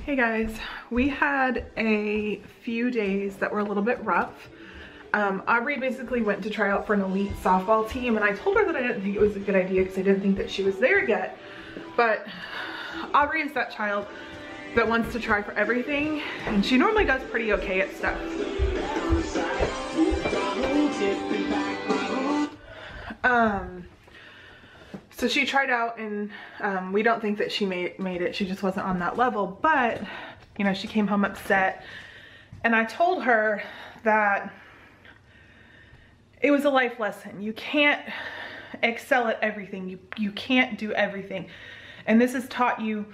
Hey guys, we had a few days that were a little bit rough. Aubrey basically went to try out for an elite softball team, and I told her that I didn't think it was a good idea because I didn't think that she was there yet. But Aubrey is that child that wants to try for everything, and she normally does pretty okay at stuff. So she tried out, and we don't think that she made it. She just wasn't on that level, but you know, she came home upset, and I told her that it was a life lesson. You can't excel at everything. You can't do everything, and this has taught you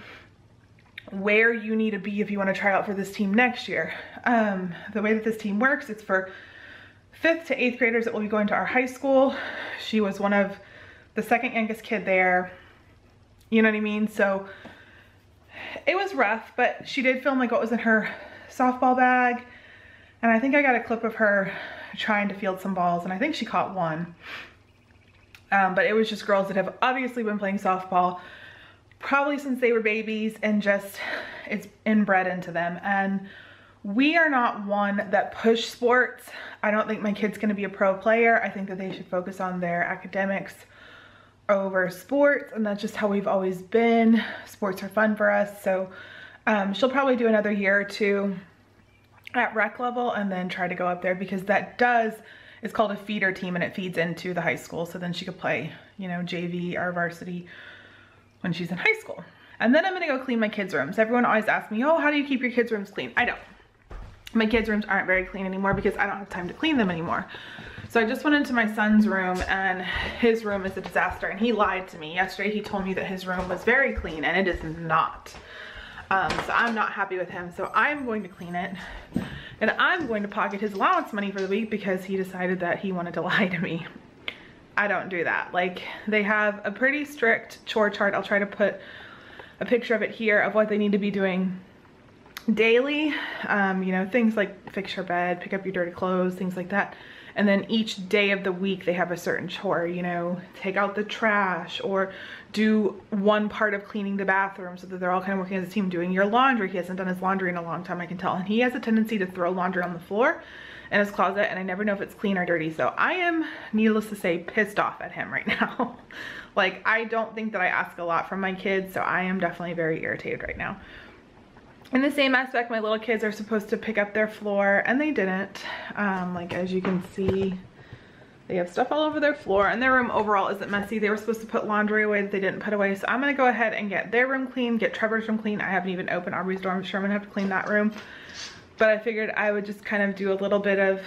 where you need to be if you want to try out for this team next year. The way that this team works, it's for 5th to 8th graders that will be going to our high school. She was one of the second youngest kid there, you know what I mean? So it was rough, but she did film like what was in her softball bag, and I think I got a clip of her trying to field some balls, and I think she caught one. But it was just girls that have obviously been playing softball probably since they were babies, and just it's inbred into them. And we are not one that push sports. I don't think my kid's gonna be a pro player. I think that they should focus on their academics over sports, and that's just how we've always been. Sports are fun for us. So she'll probably do another year or two at rec level and then try to go up there, because it's called a feeder team, and it feeds into the high school. So then she could play, you know, JV or varsity when she's in high school. And then I'm gonna go clean my kids' rooms. Everyone always asks me, oh, how do you keep your kids' rooms clean? I don't. My kids' rooms aren't very clean anymore because I don't have time to clean them anymore. So I just went into my son's room, and his room is a disaster, and he lied to me. Yesterday he told me that his room was very clean, and it is not. So I'm not happy with him. So I'm going to clean it, and I'm going to pocket his allowance money for the week because he decided that he wanted to lie to me. I don't do that. Like, they have a pretty strict chore chart. I'll try to put a picture of it here of what they need to be doing daily. You know, things like fix your bed, pick up your dirty clothes, things like that. And then each day of the week they have a certain chore, you know, take out the trash or do one part of cleaning the bathroom, so that they're all kind of working as a team. Doing your laundry. He hasn't done his laundry in a long time, I can tell. And he has a tendency to throw laundry on the floor in his closet, and I never know if it's clean or dirty. So I am, needless to say, pissed off at him right now. Like, I don't think that I ask a lot from my kids, so I am definitely very irritated right now. In the same aspect, my little kids are supposed to pick up their floor, and they didn't. Like, as you can see, they have stuff all over their floor, and their room overall isn't messy. They were supposed to put laundry away that they didn't put away. So I'm gonna go ahead and get their room clean, get Trevor's room clean. I haven't even opened Aubrey's door. I'm sure I'm gonna have to clean that room. But I figured I would just kind of do a little bit of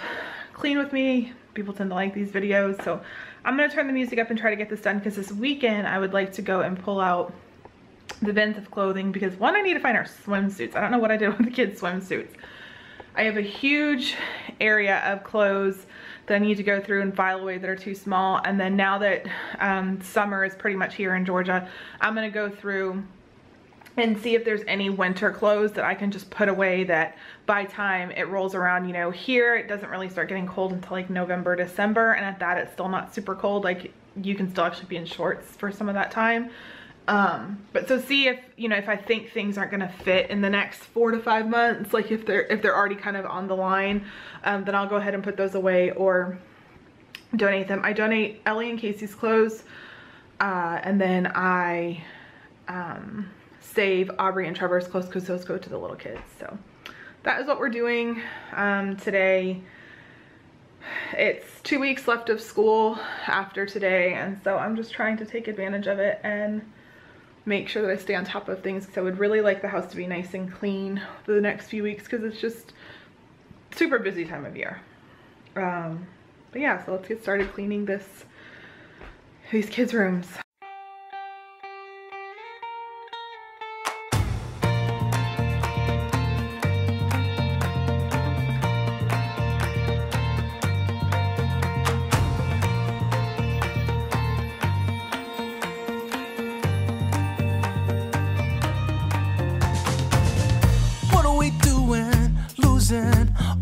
clean with me. People tend to like these videos. So I'm gonna turn the music up and try to get this done, because this weekend I would like to go and pull out the bins of clothing, because one, I need to find our swimsuits. I don't know what I did with the kids' swimsuits. I have a huge area of clothes that I need to go through and file away that are too small. And then now that summer is pretty much here in Georgia, I'm gonna go through and see if there's any winter clothes that I can just put away, that by time it rolls around, you know, here it doesn't really start getting cold until like November, December, and at that it's still not super cold. Like, you can still actually be in shorts for some of that time. But so see if, you know, if I think things aren't gonna fit in the next 4 to 5 months, like if they're already kind of on the line, then I'll go ahead and put those away or donate them. I donate Ellie and Casey's clothes, and then I save Aubrey and Trevor's clothes, because those go to the little kids. So that is what we're doing today. It's 2 weeks left of school after today, and so I'm just trying to take advantage of it and make sure that I stay on top of things, because I would really like the house to be nice and clean for the next few weeks, because it's just super busy time of year. But yeah, so let's get started cleaning these kids' rooms.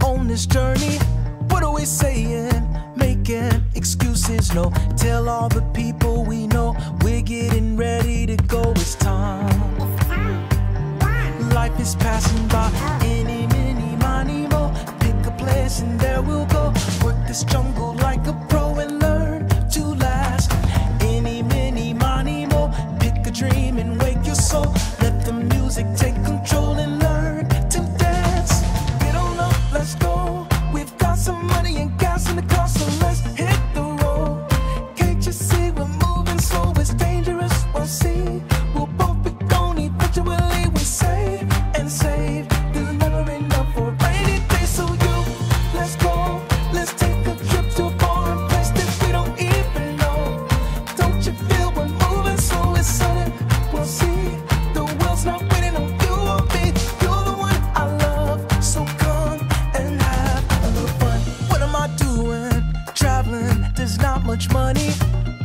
On this journey, what are we saying? Making excuses, no. Tell all the people we know we're getting ready to go. It's time. Life life is passing by. Any, many, money, mo. Pick a place and there we'll go. Work this jungle like a pro and learn to last. Any, many, money, mo. Pick a dream and wake your soul. Let the music take control and learn to dance. Get on up, let's go. We've got some money and gas in the car, so let's hit the road. Can't you see we're moving slow? It's dangerous, we'll see. We'll both be gone eventually. We save and save. There's never enough for a rainy day. So you, let's go. Let's take a trip to a foreign place that we don't even know. Don't you feel we're moving slow? It's sudden, we'll see. The world's not waiting on you or me. You're the one I love, so come and have a little fun. What am I doing? Traveling, there's not much money.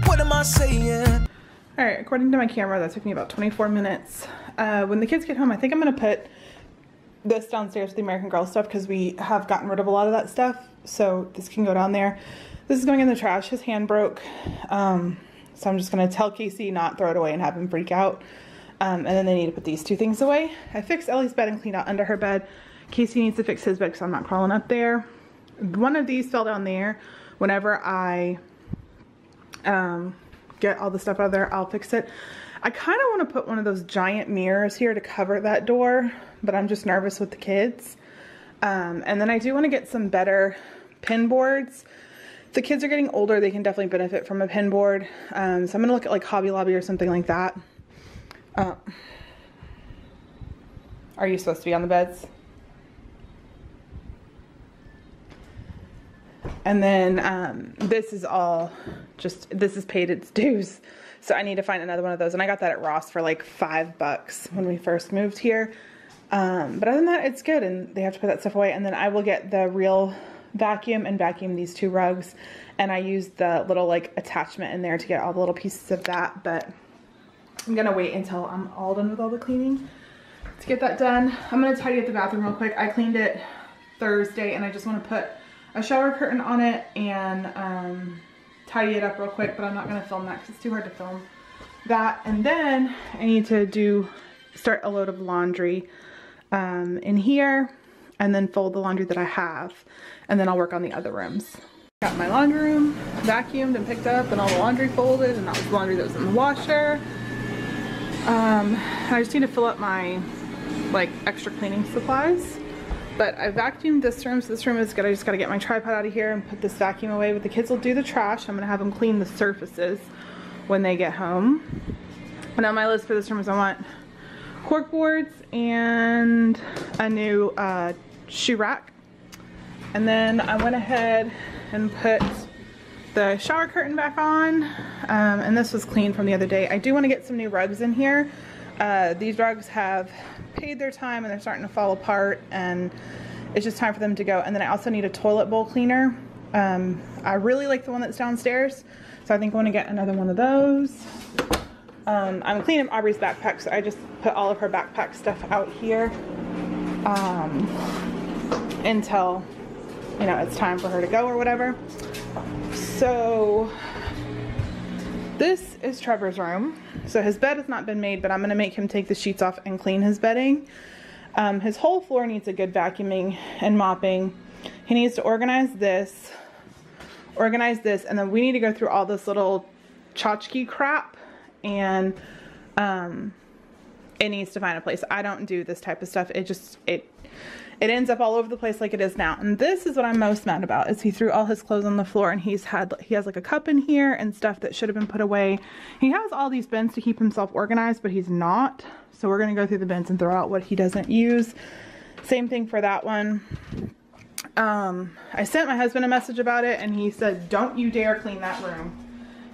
What am I saying? All right, according to my camera, that took me about 24 minutes. When the kids get home, I think I'm gonna put this downstairs with the American Girl stuff because we have gotten rid of a lot of that stuff. So this can go down there. This is going in the trash. His hand broke. So I'm just gonna tell Casey not throw it away and have him freak out. And then they need to put these two things away. I fixed Ellie's bed and cleaned out under her bed. Casey needs to fix his bed because I'm not crawling up there. One of these fell down there. Whenever I get all the stuff out of there, I'll fix it. I kind of want to put one of those giant mirrors here to cover that door, but I'm just nervous with the kids. And then I do want to get some better pin boards. If the kids are getting older, they can definitely benefit from a pin board. So I'm going to look at like Hobby Lobby or something like that. Are you supposed to be on the beds? And then this is all just, this is paid its dues. So I need to find another one of those. And I got that at Ross for like $5 when we first moved here. But other than that, it's good. And they have to put that stuff away. And then I will get the real vacuum and vacuum these two rugs. And I used the little like attachment in there to get all the little pieces of that. But I'm going to wait until I'm all done with all the cleaning to get that done. I'm going to tidy up the bathroom real quick. I cleaned it Thursday and I just want to put a shower curtain on it and tidy it up real quick, but I'm not going to film that because it's too hard to film that. And then I need to start a load of laundry in here and then fold the laundry that I have, and then I'll work on the other rooms. Got my laundry room vacuumed and picked up and all the laundry folded, and that was the laundry that was in the washer. I just need to fill up my like extra cleaning supplies. But I vacuumed this room, so this room is good. I just gotta get my tripod out of here and put this vacuum away. But the kids will do the trash. I'm gonna have them clean the surfaces when they get home. And on my list for this room is I want cork boards and a new shoe rack. And then I went ahead and put the shower curtain back on. And this was clean from the other day. I do want to get some new rugs in here. These rugs have paid their time and they're starting to fall apart, and it's just time for them to go. And then I also need a toilet bowl cleaner. I really like the one that's downstairs, so I think I want to get another one of those. I'm cleaning Aubrey's backpack, so I just put all of her backpack stuff out here until, you know, it's time for her to go or whatever. So this is Trevor's room. So his bed has not been made, but I'm going to make him take the sheets off and clean his bedding. His whole floor needs a good vacuuming and mopping. He needs to organize this, and then we need to go through all this little tchotchke crap, and it needs to find a place. I don't do this type of stuff. It ends up all over the place like it is now. And this is what I'm most mad about, is he threw all his clothes on the floor, and he has like a cup in here and stuff that should have been put away. He has all these bins to keep himself organized, but he's not. So we're going to go through the bins and throw out what he doesn't use. Same thing for that one. I sent my husband a message about it, and he said, don't you dare clean that room.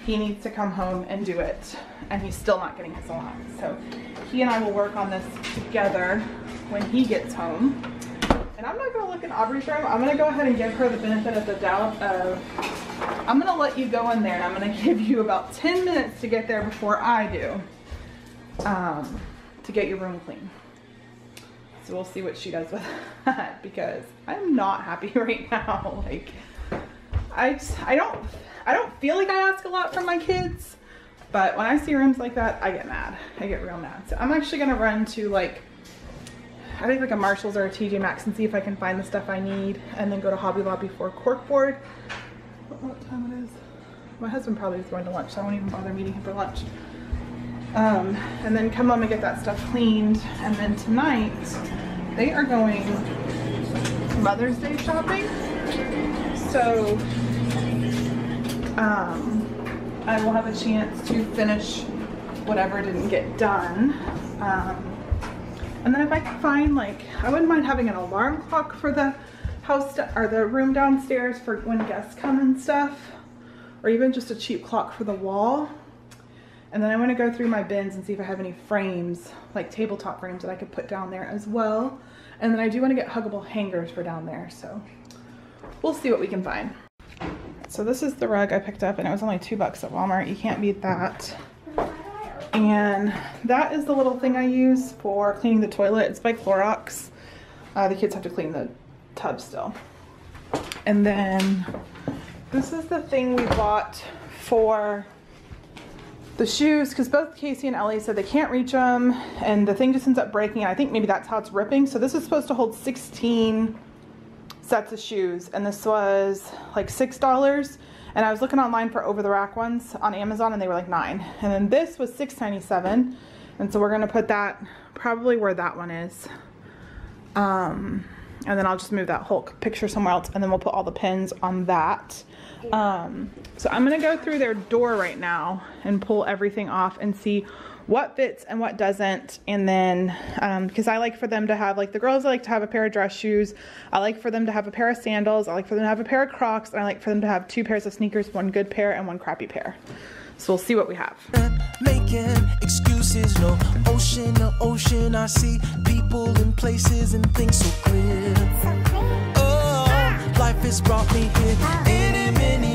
He needs to come home and do it. And he's still not getting his allowance. So he and I will work on this together when he gets home. And I'm not going to look in Aubrey's room. I'm going to go ahead and give her the benefit of the doubt of, I'm going to let you go in there, and I'm going to give you about 10 minutes to get there before I do, to get your room clean. So we'll see what she does with that, because I'm not happy right now. Like, I don't feel like I ask a lot from my kids, but when I see rooms like that, I get mad. I get real mad. So I'm actually going to run to like I think like a Marshall's or a TJ Maxx and see if I can find the stuff I need, and then go to Hobby Lobby for corkboard. I don't know what time it is. My husband probably is going to lunch, so I won't even bother meeting him for lunch. And then come home and get that stuff cleaned. And then tonight, they are going Mother's Day shopping. So, I will have a chance to finish whatever didn't get done. And then if I can find, like, I wouldn't mind having an alarm clock for the house or the room downstairs for when guests come and stuff, or even just a cheap clock for the wall. And then I want to go through my bins and see if I have any frames, like tabletop frames that I could put down there as well. And then I do want to get huggable hangers for down there, so we'll see what we can find. So this is the rug I picked up, and it was only $2 at Walmart. You can't beat that. And that is the little thing I use for cleaning the toilet. It's by Clorox. The kids have to clean the tub still. And then this is the thing we bought for the shoes, because both Casey and Ellie said they can't reach them, and the thing just ends up breaking, and I think maybe that's how it's ripping. So this is supposed to hold 16 sets of shoes, and this was like $6, and I was looking online for over-the-rack ones on Amazon, and they were like $9, and then this was $6.97, and so we're gonna put that probably where that one is, and then I'll just move that whole picture somewhere else, and then we'll put all the pins on that. So I'm gonna go through their door right now and pull everything off and see what fits and what doesn't. And then because I like for them to have, like, the girls, I like to have a pair of dress shoes, I like for them to have a pair of sandals, I like for them to have a pair of Crocs, and I like for them to have 2 pairs of sneakers, 1 good pair and 1 crappy pair. So we'll see what we have. Making excuses, no ocean, I see people and places and things so clear. Oh, life has brought me here. Any, many,